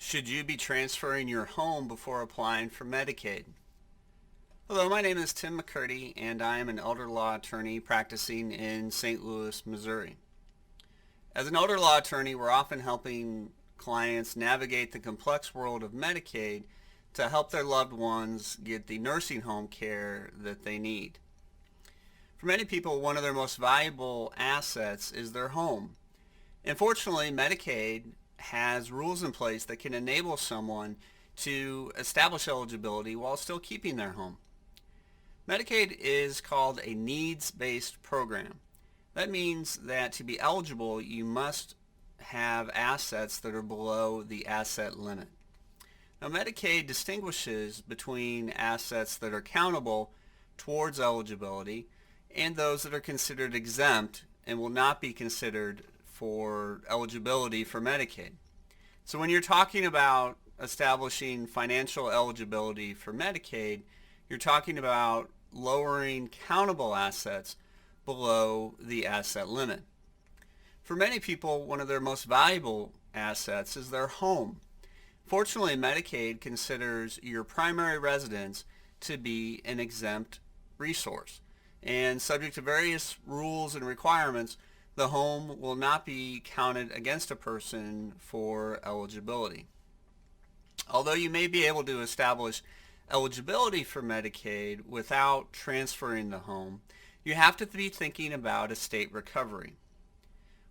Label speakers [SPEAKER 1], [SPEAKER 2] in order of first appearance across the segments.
[SPEAKER 1] Should you be transferring your home before applying for Medicaid? Hello, my name is Tim McCurdy, and I am an elder law attorney practicing in St. Louis, Missouri. As an elder law attorney, we're often helping clients navigate the complex world of Medicaid to help their loved ones get the nursing home care that they need. For many people, one of their most valuable assets is their home. Unfortunately, Medicaid has rules in place that can enable someone to establish eligibility while still keeping their home. Medicaid is called a needs-based program. That means that to be eligible, you must have assets that are below the asset limit. Now, Medicaid distinguishes between assets that are countable towards eligibility and those that are considered exempt and will not be considered for eligibility for Medicaid. So when you're talking about establishing financial eligibility for Medicaid, you're talking about lowering countable assets below the asset limit. For many people, one of their most valuable assets is their home. Fortunately, Medicaid considers your primary residence to be an exempt resource. And subject to various rules and requirements, the home will not be counted against a person for eligibility. Although you may be able to establish eligibility for Medicaid without transferring the home, you have to be thinking about estate recovery.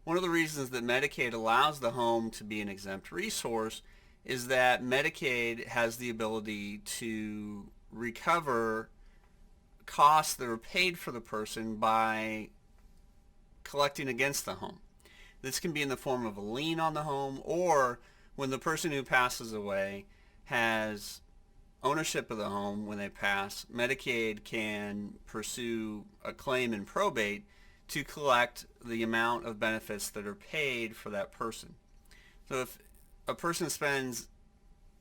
[SPEAKER 1] One of the reasons that Medicaid allows the home to be an exempt resource is that Medicaid has the ability to recover costs that are paid for the person by collecting against the home. This can be in the form of a lien on the home, or when the person who passes away has ownership of the home when they pass, Medicaid can pursue a claim in probate to collect the amount of benefits that are paid for that person. So if a person spends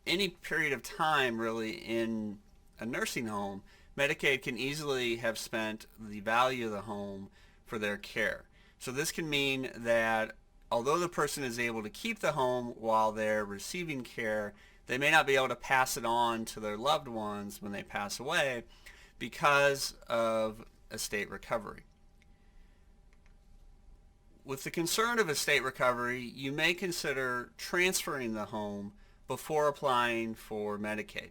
[SPEAKER 1] any period of time really in a nursing home, Medicaid can easily have spent the value of the home for their care. So this can mean that although the person is able to keep the home while they're receiving care, they may not be able to pass it on to their loved ones when they pass away because of estate recovery. With the concern of estate recovery, you may consider transferring the home before applying for Medicaid.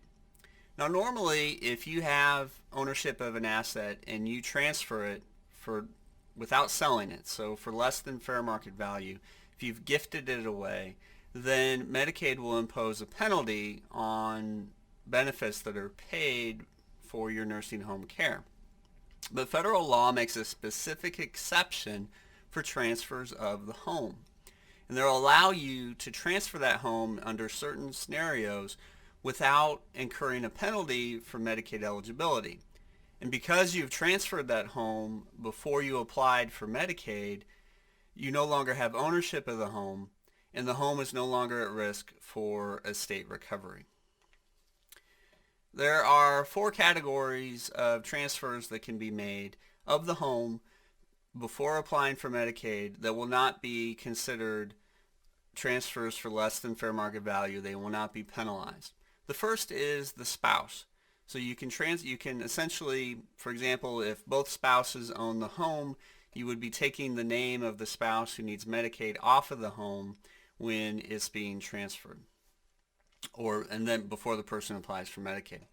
[SPEAKER 1] Now, normally, if you have ownership of an asset and you transfer it without selling it, so for less than fair market value, if you've gifted it away, then Medicaid will impose a penalty on benefits that are paid for your nursing home care. But federal law makes a specific exception for transfers of the home. And they'll allow you to transfer that home under certain scenarios without incurring a penalty for Medicaid eligibility. And because you've transferred that home before you applied for Medicaid, you no longer have ownership of the home, and the home is no longer at risk for estate recovery. There are 4 categories of transfers that can be made of the home before applying for Medicaid that will not be considered transfers for less than fair market value. They will not be penalized. The first is the spouse. So you can essentially, for example, if both spouses own the home, you would be taking the name of the spouse who needs Medicaid off of the home when it's being transferred, and then before the person applies for Medicaid.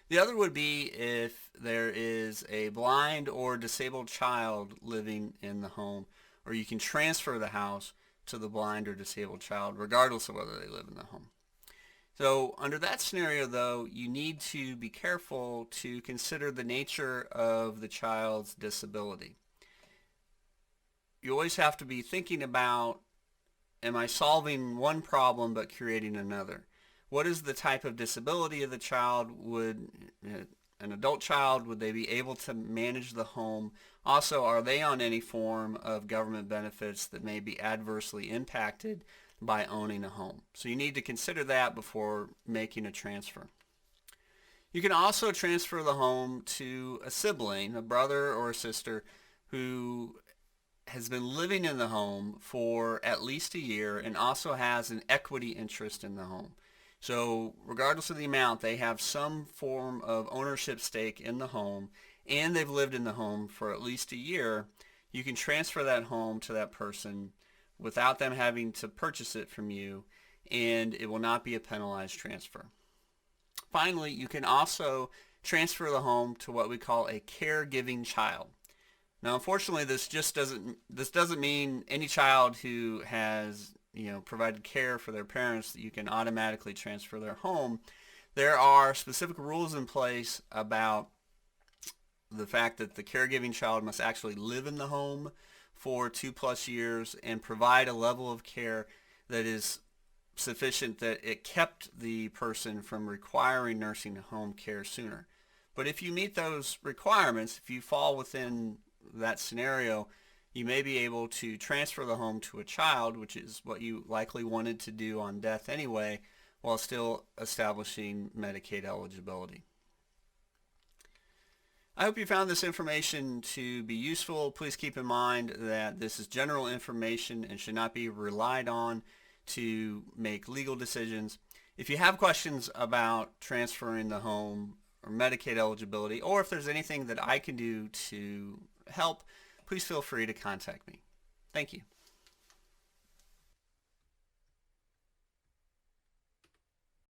[SPEAKER 1] The other would be if there is a blind or disabled child living in the home, or you can transfer the house to the blind or disabled child regardless of whether they live in the home. So under that scenario, though, you need to be careful to consider the nature of the child's disability. You always have to be thinking about, am I solving one problem but creating another? What is the type of disability of the child? Would an adult child, would they be able to manage the home? Also, are they on any form of government benefits that may be adversely impacted by owning a home? So you need to consider that before making a transfer. You can also transfer the home to a sibling, a brother or a sister, who has been living in the home for at least a year and also has an equity interest in the home. So regardless of the amount, they have some form of ownership stake in the home and they've lived in the home for at least a year. You can transfer that home to that person without them having to purchase it from you, and it will not be a penalized transfer. Finally, you can also transfer the home to what we call a caregiving child. Now, unfortunately, this doesn't mean any child who has provided care for their parents that you can automatically transfer their home. There are specific rules in place about the fact that the caregiving child must actually live in the home for 2+ years and provide a level of care that is sufficient that it kept the person from requiring nursing home care sooner. But if you meet those requirements, if you fall within that scenario, you may be able to transfer the home to a child, which is what you likely wanted to do on death anyway, while still establishing Medicaid eligibility. I hope you found this information to be useful. Please keep in mind that this is general information and should not be relied on to make legal decisions. If you have questions about transferring the home or Medicaid eligibility, or if there's anything that I can do to help, please feel free to contact me. Thank you.